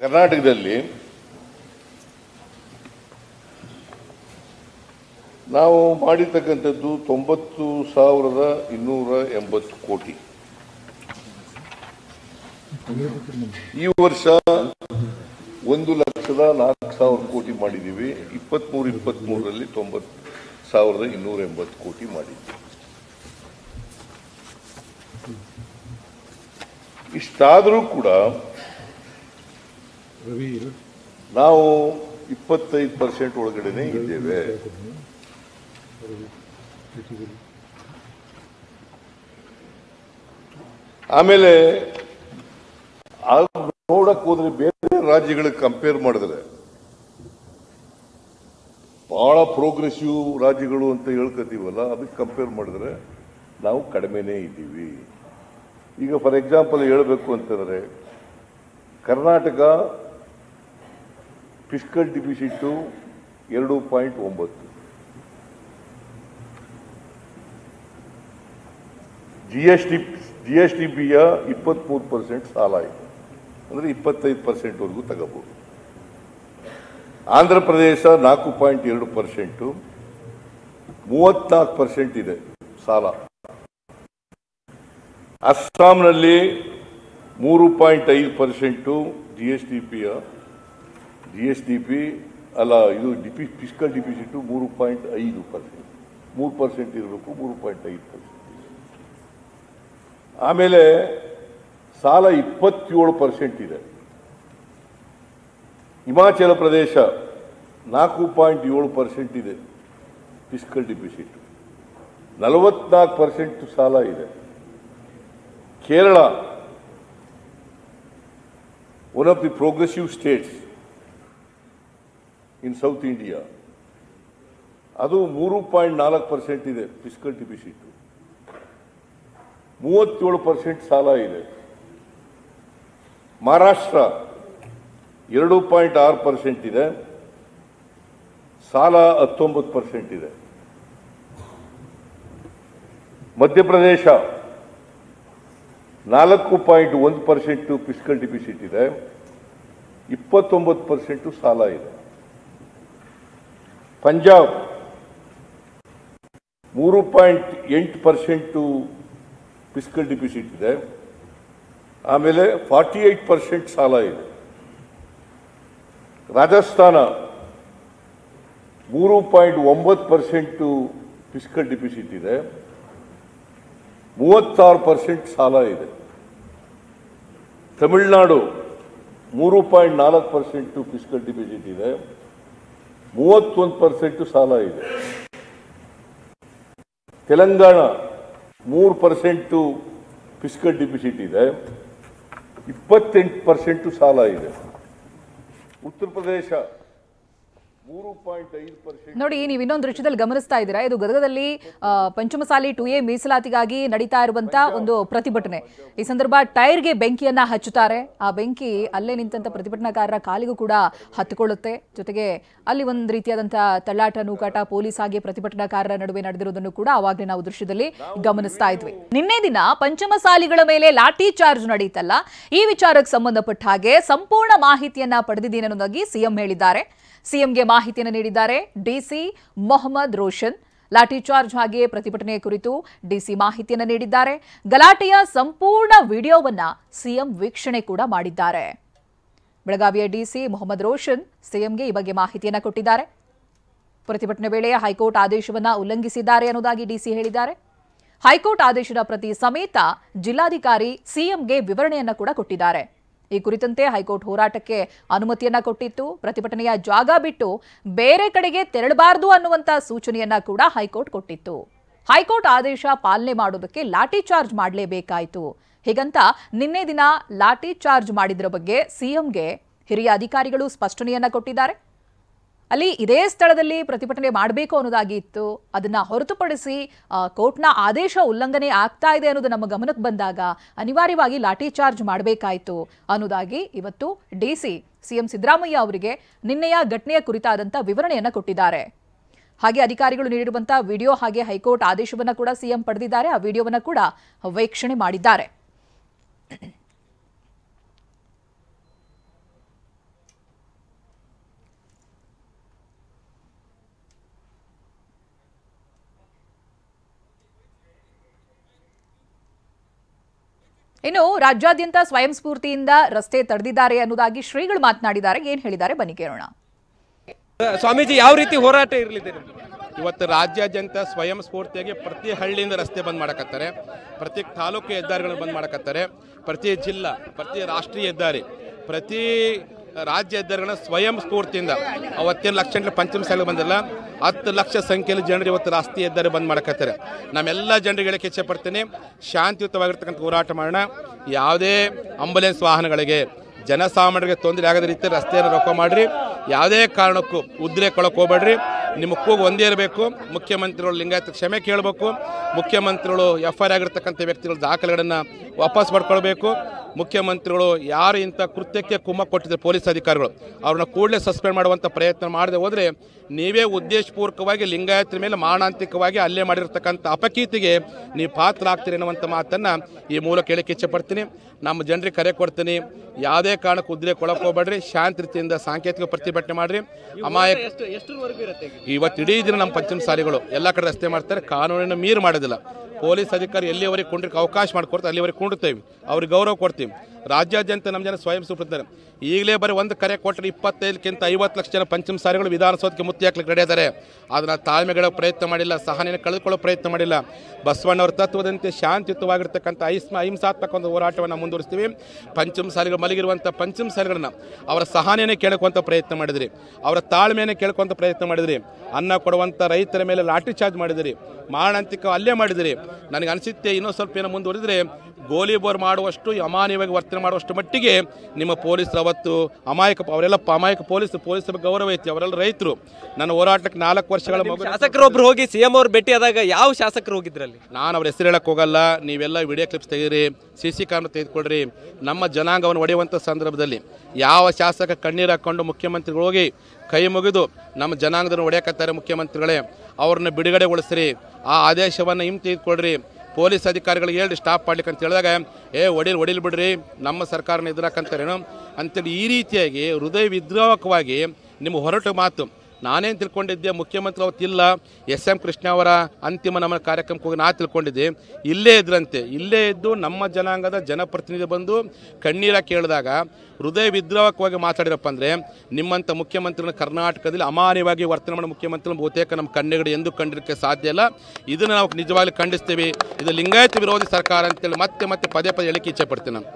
ಕರ್ನಾಟಕದಲ್ಲಿ ನಾವು ಮಾಡಿರ್ತಕ್ಕಂಥದ್ದು 90,280 ಕೋಟಿ. ಈ ವರ್ಷ 1,04,000 ಕೋಟಿ ಮಾಡಿದ್ದೀವಿ. 23-23ರಲ್ಲಿ 90,280 ಕೋಟಿ ಮಾಡಿದ್ದೀವಿ. ಇಷ್ಟಾದರೂ ಕೂಡ ನಾವು 25% ಒಳಗಡೆನೆ ಇದ್ದೇವೆ. ಆಮೇಲೆ ನೋಡಕ್ ಹೋದ್ರೆ ಬೇರೆ ರಾಜ್ಯಗಳಿಗೆ ಕಂಪೇರ್ ಮಾಡಿದ್ರೆ ಬಹಳ ಪ್ರೋಗ್ರೆಸಿವ್ ರಾಜ್ಯಗಳು ಅಂತ ಹೇಳ್ಕೊತೀವಲ್ಲ, ಅದಕ್ಕೆ ಕಂಪೇರ್ ಮಾಡಿದ್ರೆ ನಾವು ಕಡಿಮೆನೇ ಇದ್ದೀವಿ. ಈಗ ಫಾರ್ ಎಕ್ಸಾಂಪಲ್ ಹೇಳಬೇಕು ಅಂತಂದ್ರೆ ಕರ್ನಾಟಕ ಫಿಸ್ಕಲ್ ಡಿಫಿಸಿಟ್ 2.9, ಜಿಎಸ್ಟಿಪಿಯ 23% ಸಾಲ ಇದೆ, ಅಂದ್ರೆ 25% ವರೆಗೂ ತಗೋಬಹುದು. ಆಂಧ್ರ ಪ್ರದೇಶ 4.2%, 34% ಇದೆ ಸಾಲ. ಅಸ್ಸಾಂನಲ್ಲಿ 3.5% ಜಿಎಸ್ಟಿಪಿ ಅಲ್ಲ, ಇದು ಫಿಸ್ಕಲ್ ಡಿಫಿಸಿಟ್ 3.5%, 3% ಇರಬೇಕು, 3.5%. ಆಮೇಲೆ ಸಾಲ 27% ಇದೆ. ಹಿಮಾಚಲ ಪ್ರದೇಶ 4.7% ಇದೆ ಫಿಸ್ಕಲ್ ಡಿಫಿಸಿಟ್, 44% ಸಾಲ ಇದೆ. Kerala, one of the progressive States in south India, ಅದು 3.4% ಇದೆ ಫಿಸ್ಕಲ್ ಡಿಫಿಸಿಟ್, 37% ಸಾಲ ಇದೆ. ಮಹಾರಾಷ್ಟ್ರ 2.6% ಇದೆ, ಸಾಲ 19% ಇದೆ. ಮಧ್ಯಪ್ರದೇಶ 4.1% ಫಿಸ್ಕಲ್ ಡಿಫಿಸಿಟ್ ಇದೆ, 29% ಸಾಲ ಇದೆ. ಪಂಜಾಬ್ 3.8% ಫಿಸ್ಕಲ್ ಡಿಫಿಸಿಟ್ ಇದೆ, ಆಮೇಲೆ 48% ಸಾಲ ಇದೆ. ರಾಜಸ್ಥಾನ 3.9% ಫಿಸ್ಕಲ್ ಡಿಫಿಸಿಟ್ ಇದೆ, 36% ಸಾಲ ಇದೆ. ತಮಿಳುನಾಡು 3.4% ಫಿಸ್ಕಲ್ ಡಿಫಿಸಿಟ್ ಇದೆ, 31% ಸಾಲ ಇದೆ. ತೆಲಂಗಾಣ 3% ಫಿಸ್ಕಲ್ ಡಿಫಿಸಿಟ್ ಇದೆ, 28% ಸಾಲ ಇದೆ. ಉತ್ತರ ಪ್ರದೇಶ 3.5%. ನೋಡಿ, ನೀವು ಇನ್ನೊಂದು ದೃಶ್ಯದಲ್ಲಿ ಗಮನಿಸ್ತಾ ಇದ್ದೀರಾ, ಇದು ಗದಗದಲ್ಲಿ ಪಂಚಮಸಾಲಿ 2A ಮೀಸಲಾತಿಗಾಗಿ ನಡೀತಾ ಇರುವಂತ ಒಂದು ಪ್ರತಿಭಟನೆ. ಈ ಸಂದರ್ಭ ಟೈರ್ಗೆ ಬೆಂಕಿಯನ್ನ ಹಚ್ಚುತ್ತಾರೆ. ಆ ಬೆಂಕಿ ಅಲ್ಲೇ ನಿಂತ ಪ್ರತಿಭಟನಾಕಾರರ ಕಾಲಿಗೂ ಕೂಡ ಹತ್ತಿಕೊಳ್ಳುತ್ತೆ. ಜೊತೆಗೆ ಅಲ್ಲಿ ಒಂದು ರೀತಿಯಾದಂತಹ ತಳ್ಳಾಟ ನೂಕಾಟ ಪೊಲೀಸ್ ಆಗಿ ಪ್ರತಿಭಟನಾಕಾರರ ನಡುವೆ ನಡೆದಿರುವುದನ್ನು ಕೂಡ ಅವಾಗಲೇ ನಾವು ದೃಶ್ಯದಲ್ಲಿ ಗಮನಿಸ್ತಾ ಇದ್ವಿ. ನಿನ್ನೆ ದಿನ ಪಂಚಮಸಾಲಿಗಳ ಮೇಲೆ ಲಾಠಿ ಚಾರ್ಜ್ ನಡೀತಲ್ಲ, ಈ ವಿಚಾರಕ್ಕೆ ಸಂಬಂಧಪಟ್ಟ ಹಾಗೆ ಸಂಪೂರ್ಣ ಮಾಹಿತಿಯನ್ನ ಪಡೆದಿದ್ದೀನಿ ಅನ್ನೋದಾಗಿ ಸಿಎಂ ಹೇಳಿದ್ದಾರೆ. ಸಿಎಂಗೆ ಮಾಹಿತಿಯನ್ನು ನೀಡಿದ್ದಾರೆ ಡಿಸಿ ಮೊಹಮ್ಮದ್ ರೋಷನ್. ಲಾಠಿ ಚಾರ್ಜ್ ಹಾಗೆ ಪ್ರತಿಭಟನೆಯ ಕುರಿತು ಡಿಸಿ ಮಾಹಿತಿಯನ್ನು ನೀಡಿದ್ದಾರೆ. ಗಲಾಟೆಯ ಸಂಪೂರ್ಣ ವಿಡಿಯೋವನ್ನ ಸಿಎಂ ವೀಕ್ಷಣೆ ಕೂಡ ಮಾಡಿದ್ದಾರೆ. ಬೆಳಗಾವಿಯ ಡಿಸಿ ಮೊಹಮ್ಮದ್ ರೋಷನ್ ಸಿಎಂಗೆ ಈ ಬಗ್ಗೆ ಮಾಹಿತಿಯನ್ನು ಕೊಟ್ಟಿದ್ದಾರೆ. ಪ್ರತಿಭಟನೆ ವೇಳೆ ಹೈಕೋರ್ಟ್ ಆದೇಶವನ್ನ ಉಲ್ಲಂಘಿಸಿದ್ದಾರೆ ಅನ್ನೋದಾಗಿ ಡಿಸಿ ಹೇಳಿದ್ದಾರೆ. ಹೈಕೋರ್ಟ್ ಆದೇಶದ ಪ್ರತಿ ಸಮೇತ ಜಿಲ್ಲಾಧಿಕಾರಿ ಸಿಎಂಗೆ ವಿವರಣೆಯನ್ನ ಕೂಡ ಕೊಟ್ಟಿದ್ದಾರೆ. ಈ ಕುರಿತಂತೆ ಹೈಕೋರ್ಟ್ ಹೋರಾಟಕ್ಕೆ ಅನುಮತಿಯನ್ನ ಕೊಟ್ಟಿತ್ತು. ಪ್ರತಿಭಟನೆಯ ಜಾಗ ಬಿಟ್ಟು ಬೇರೆ ಕಡೆಗೆ ತೆರಳಬಾರದು ಅನ್ನುವಂತ ಸೂಚನೆಯನ್ನ ಕೂಡ ಹೈಕೋರ್ಟ್ ಕೊಟ್ಟಿತ್ತು. ಹೈಕೋರ್ಟ್ ಆದೇಶ ಪಾಲನೆ ಮಾಡೋದಕ್ಕೆ ಲಾಠಿ ಚಾರ್ಜ್ ಮಾಡಲೇಬೇಕಾಯಿತು. ಹೀಗಂತ ನಿನ್ನೆ ದಿನ ಲಾಠಿ ಚಾರ್ಜ್ ಮಾಡಿದ್ರ ಬಗ್ಗೆ ಸಿಎಂಗೆ ಹಿರಿಯ ಅಧಿಕಾರಿಗಳು ಸ್ಪಷ್ಟನೆಯನ್ನ ಕೊಟ್ಟಿದ್ದಾರೆ. ಅಲ್ಲಿ ಇದೇ ಸ್ಥಳದಲ್ಲಿ ಪ್ರತಿಭಟನೆ ಮಾಡಬೇಕು ಅನ್ನೋದಾಗಿ ಇತ್ತು. ಅದನ್ನ ಹೊರತುಪಡಿಸಿ ಕೋರ್ಟ್ನ ಆದೇಶ ಉಲ್ಲಂಘನೆ ಆಗ್ತಾ ಇದೆ ಅನ್ನೋದು ನಮ್ಮ ಗಮನಕ್ಕೆ ಬಂದಾಗ ಅನಿವಾರ್ಯವಾಗಿ ಲಾಠಿ ಚಾರ್ಜ್ ಮಾಡಬೇಕಾಯಿತು ಅನ್ನೋದಾಗಿ ಇವತ್ತು ಡಿಸಿ ಸಿಎಂ ಸಿದ್ದರಾಮಯ್ಯ ಅವರಿಗೆ ನಿನ್ನೆಯ ಘಟನೆಯ ಕುರಿತಾದಂಥ ವಿವರಣೆಯನ್ನು ಕೊಟ್ಟಿದ್ದಾರೆ. ಹಾಗೆ ಅಧಿಕಾರಿಗಳು ನೀಡಿರುವಂತಹ ವಿಡಿಯೋ ಹಾಗೆ ಹೈಕೋರ್ಟ್ ಆದೇಶವನ್ನು ಕೂಡ ಸಿಎಂ ಪಡೆದಿದ್ದಾರೆ. ಆ ವಿಡಿಯೋವನ್ನು ಕೂಡ ವೀಕ್ಷಣೆ ಮಾಡಿದ್ದಾರೆ. ಇನ್ನು ರಾಜ್ಯಾದ್ಯಂತ ಸ್ವಯಂ ಸ್ಫೂರ್ತಿಯಿಂದ ರಸ್ತೆ ತಡೆದಿದ್ದಾರೆ ಅನ್ನೋದಾಗಿ ಶ್ರೀಗಳು ಮಾತನಾಡಿದ್ದಾರೆ. ಏನ್ ಹೇಳಿದ್ದಾರೆ ಬನ್ನಿ ಕೇಳೋಣ. ಸ್ವಾಮೀಜಿ, ಯಾವ ರೀತಿ ಹೋರಾಟ ಇರಲಿದೆ? ಇವತ್ತು ರಾಜ್ಯಾದ್ಯಂತ ಸ್ವಯಂ ಸ್ಫೂರ್ತಿಯಾಗಿ ಪ್ರತಿ ಹಳ್ಳಿಯಿಂದ ರಸ್ತೆ ಬಂದ್ ಮಾಡಕತ್ತಾರೆ, ಪ್ರತಿ ತಾಲೂಕು ಹೆದ್ದಾರಿಗಳನ್ನು ಬಂದ್ ಮಾಡಕತ್ತಾರೆ, ಪ್ರತಿ ಜಿಲ್ಲಾ, ಪ್ರತಿ ರಾಷ್ಟ್ರೀಯ ಹೆದ್ದಾರಿ, ಪ್ರತಿ ರಾಜ್ಯ ಹೆದ್ದಾರಿಗಳನ್ನ ಸ್ವಯಂ ಸ್ಫೂರ್ತಿಯಿಂದ ಅವತ್ತೇನು ಲಕ್ಷ ಗಂಟೆ ಪಂಚಮ ಸಾಲಿಗೆ ಬಂದಿಲ್ಲ, 10 ಲಕ್ಷ ಸಂಖ್ಯೆಯಲ್ಲಿ ಜನರು ಇವತ್ತು ರಾಷ್ಟ್ರೀಯ ಹೆದ್ದಾರಿ ಬಂದ್ ಮಾಡಕತ್ತಾರೆ. ನಮ್ಮೆಲ್ಲ ಜನರಿಗೆ ಹೇಳಕ್ಕೆ ಇಚ್ಛೆ ಪಡ್ತೀನಿ, ಶಾಂತಿಯುತವಾಗಿರ್ತಕ್ಕಂಥ ಹೋರಾಟ ಮಾಡೋಣ. ಯಾವುದೇ ಆಂಬುಲೆನ್ಸ್ ವಾಹನಗಳಿಗೆ, ಜನಸಾಮಾನ್ಯರಿಗೆ ತೊಂದರೆ ಆಗದ ರೀತಿ ರಸ್ತೆಯನ್ನು ರೊಕ್ಕ ಮಾಡ್ರಿ. ಯಾವುದೇ ಕಾರಣಕ್ಕೂ ಉದ್ರೇಕೊಳಕ್ಕೆ ಹೋಗ್ಬೇಡ್ರಿ. ನಿಮ್ಮ ಕೂಗು ಒಂದೇ ಇರಬೇಕು. ಮುಖ್ಯಮಂತ್ರಿಗಳು ಲಿಂಗಾಯತ ಕ್ಷಮೆ ಕೇಳಬೇಕು. ಮುಖ್ಯಮಂತ್ರಿಗಳು FIR ಆಗಿರ್ತಕ್ಕಂಥ ವ್ಯಕ್ತಿಗಳ ದಾಖಲೆಗಳನ್ನು ವಾಪಸ್ ಪಡ್ಕೊಳ್ಬೇಕು. ಮುಖ್ಯಮಂತ್ರಿಗಳು ಯಾರು ಇಂಥ ಕೃತ್ಯಕ್ಕೆ ಕುಮ್ಮಕ್ಕು ಕೊಟ್ಟಿದ್ದಾರೆ ಪೊಲೀಸ್ ಅಧಿಕಾರಿಗಳು, ಅವ್ರನ್ನ ಕೂಡಲೇ ಸಸ್ಪೆಂಡ್ ಮಾಡುವಂಥ ಪ್ರಯತ್ನ ಮಾಡದೆ ಹೋದರೆ ನೀವೇ ಉದ್ದೇಶಪೂರ್ವಕವಾಗಿ ಲಿಂಗಾಯತರ ಮೇಲೆ ಮಾರಣಾಂತಿಕವಾಗಿ ಹಲ್ಲೆ ಮಾಡಿರ್ತಕ್ಕಂಥ ಅಪಕೀರ್ತಿಗೆ ನೀವು ಪಾತ್ರ ಆಗ್ತೀರಿ ಅನ್ನುವಂಥ ಮಾತನ್ನು ಈ ಮೂಲಕ ಹೇಳಕ್ಕೆ ಇಚ್ಛೆ ಪಡ್ತೀನಿ. ನಮ್ಮ ಜನರಿಗೆ ಕರೆ ಕೊಡ್ತೀನಿ, ಯಾವುದೇ ಕಾರಣಕ್ಕೆ ಉದ್ರೇಕ ಹೋಗ್ಬೇಡ್ರಿ, ಶಾಂತ ರೀತಿಯಿಂದ ಸಾಂಕೇತಿಕ ಪ್ರತಿಭಟನೆ ಮಾಡ್ರಿ. ಅಮಾಯಕ ಇವತ್ತು ಇಡೀ ದಿನ ನಮ್ಮ ಪಂಚಮ ಸಾಲಿಗಳು ಎಲ್ಲ ಕಡೆ ರಸ್ತೆ ಮಾಡ್ತಾರೆ, ಕಾನೂನಿನ ಮೀರು ಮಾಡೋದಿಲ್ಲ. ಪೊಲೀಸ್ ಅಧಿಕಾರಿ ಎಲ್ಲಿವರೆಗೆ ಕುಂಡ್ರಿಗೆ ಅವಕಾಶ ಮಾಡಿಕೊಡ್ತಾರೆ ಅಲ್ಲಿವರೆಗೆ ಕುಂಡಿರ್ತೇವೆ, ಅವ್ರಿಗೆ ಗೌರವ ಕೊಡ್ತೀವಿ. ರಾಜ್ಯಾದ್ಯಂತ ನಮ್ಮ ಜನ ಸ್ವಯಂ ಸ್ಫೂರ್ತಿದ್ದಾರೆ. ಈಗಲೇ ಬರೀ ಒಂದು ಕರೆ ಕೊಟ್ಟರೆ 25ಕ್ಕಿಂತ 50 ಲಕ್ಷ ಜನ ಪಂಚಮ ಸಾಲಿಗಳು ವಿಧಾನಸೌಧಕ್ಕೆ ಮುತ್ತಿ ಹಾಕ್ಲಿಕ್ಕೆ ರೆಡಿ ಇದ್ದಾರೆ. ಅದನ್ನು ತಾಳ್ಮೆಗಳ ಪ್ರಯತ್ನ ಮಾಡಿಲ್ಲ, ಸಹನೆಯನ್ನು ಕಳೆದುಕೊಳ್ಳೋ ಪ್ರಯತ್ನ ಮಾಡಿಲ್ಲ. ಬಸವಣ್ಣವರ ತತ್ವದಂತೆ ಶಾಂತಿಯುತವಾಗಿರ್ತಕ್ಕಂಥ ಅಹಿಂಸಾತ್ಮಕ ಒಂದು ಹೋರಾಟವನ್ನು ಮುಂದುವರಿಸ್ತೀವಿ. ಪಂಚಮ ಸಾಲಿಗಳು ಮಲಗಿರುವಂಥ ಪಂಚಮ ಸಾಲಿಗಳನ್ನ ಅವರ ಸಹನೆಯನ್ನು ಕೇಳ್ಕೊಂತ ಪ್ರಯತ್ನ ಮಾಡಿದ್ರಿ, ಅವರ ತಾಳ್ಮೆಯನ್ನು ಕೇಳ್ಕೊಂತ ಪ್ರಯತ್ನ ಮಾಡಿದ್ರಿ. ಅನ್ನ ಕೊಡುವಂಥ ರೈತರ ಮೇಲೆ ಲಾಠಿ ಚಾರ್ಜ್ ಮಾಡಿದಿರಿ, ಮಾರಣಾಂತಿಕ ಹಲ್ಲೆ ಮಾಡಿದಿರಿ. ನನಗೆ ಅನಿಸುತ್ತೆ ಇನ್ನೂ ಸ್ವಲ್ಪ ಏನೋ ಮುಂದುವರಿದ್ರೆ ಗೋಲಿಬೋರ್ ಮಾಡುವಷ್ಟು, ಅಮಾನ್ಯವಾಗಿ ವರ್ತನೆ ಮಾಡುವಷ್ಟು ಮಟ್ಟಿಗೆ ನಿಮ್ಮ ಪೊಲೀಸರು ಅವತ್ತು ಅವರೆಲ್ಲ ಅಮಾಯಕ ಪೊಲೀಸರ ಗೌರವ ಐತಿ. ಅವರೆಲ್ಲ ರೈತರು. ನನ್ನ ಹೋರಾಟಕ್ಕೆ 4 ವರ್ಷಗಳ ಶಾಸಕರೊಬ್ರು ಹೋಗಿ CM ಅವ್ರು ಭೇಟಿ ಆದಾಗ ಯಾವ ಶಾಸಕರು ಹೋಗಿದ್ರಲ್ಲಿ? ನಾನು ಅವ್ರ ಹೆಸರು ಹೇಳಕ್ಕೆ ಹೋಗಲ್ಲ. ನೀವೆಲ್ಲ ವಿಡಿಯೋ ಕ್ಲಿಪ್ಸ್ ತೆಗೀರಿ, CC ಕ್ಯಾಮ್ರಾ ತೆಗೆದುಕೊಳ್ರಿ. ನಮ್ಮ ಜನಾಂಗವನ್ನು ಒಡೆಯುವಂಥ ಸಂದರ್ಭದಲ್ಲಿ ಯಾವ ಶಾಸಕ ಕಣ್ಣೀರು ಹಾಕ್ಕೊಂಡು ಮುಖ್ಯಮಂತ್ರಿಗಳು ಹೋಗಿ ಕೈ ಮುಗಿದು ನಮ್ಮ ಜನಾಂಗದನ್ನು ಹೊಡೆಯಕತ್ತಾರೆ ಮುಖ್ಯಮಂತ್ರಿಗಳೇ, ಅವ್ರನ್ನ ಬಿಡುಗಡೆಗೊಳಿಸ್ರಿ, ಆ ಆದೇಶವನ್ನು ತೆಗೆದುಕೊಳ್ರಿ, ಪೊಲೀಸ್ ಅಧಿಕಾರಿಗಳಿಗೆ ಹೇಳ್ರಿ ಸ್ಟಾಪ್ ಮಾಡ್ಲಿಕ್ಕೆ ಅಂತ ಹೇಳಿದಾಗ ಹೊಡಿಲ್ ಬಿಡ್ರಿ, ನಮ್ಮ ಸರ್ಕಾರನ ಎದುರಾಕಂತಾರೇನು ಅಂತೇಳಿ ಈ ರೀತಿಯಾಗಿ ಹೃದಯ ವಿದ್ರಾವಕವಾಗಿ ನಿಮ್ಮ ಹೊರಟು ಮಾತು. ನಾನೇನು ತಿಳ್ಕೊಂಡಿದ್ದೆ, ಮುಖ್ಯಮಂತ್ರಿ ಅವತ್ತಿಲ್ಲ, SM ಕೃಷ್ಣ ಅವರ ಅಂತಿಮ ನಮ್ಮ ಕಾರ್ಯಕ್ರಮಕ್ಕೆ ಹೋಗಿ ನಾ ತಿಳ್ಕೊಂಡಿದ್ದೆ ಇಲ್ಲೇ ಇದ್ರಂತೆ. ಇಲ್ಲೇ ಇದ್ದು ನಮ್ಮ ಜನಾಂಗದ ಜನಪ್ರತಿನಿಧಿ ಬಂದು ಕಣ್ಣೀರ ಕೇಳಿದಾಗ ಹೃದಯ ವಿದ್ರಾವಕವಾಗಿ ಮಾತಾಡಿರಪ್ಪ ಅಂದರೆ ನಿಮ್ಮಂಥ ಮುಖ್ಯಮಂತ್ರಿಗಳ ಕರ್ನಾಟಕದಲ್ಲಿ ಅಮಾನ್ಯವಾಗಿ ವರ್ತನೆ ಮಾಡೋ ಮುಖ್ಯಮಂತ್ರಿಗಳು ಬಹುತೇಕ ನಮ್ಮ ಕಣ್ಣುಗಡೆ ಎಂದು ಕಂಡಿರೋಕ್ಕೆ ಸಾಧ್ಯ ಇಲ್ಲ. ಇದನ್ನು ನಾವು ನಿಜವಾಗ್ಲೂ ಖಂಡಿಸ್ತೀವಿ. ಇದು ಲಿಂಗಾಯತ ವಿರೋಧಿ ಸರ್ಕಾರ ಅಂತೇಳಿ ಮತ್ತೆ ಪದೇ ಹೇಳಿಕೆ ಇಚ್ಛೆ ಪಡ್ತೀನಿ ನಾನು.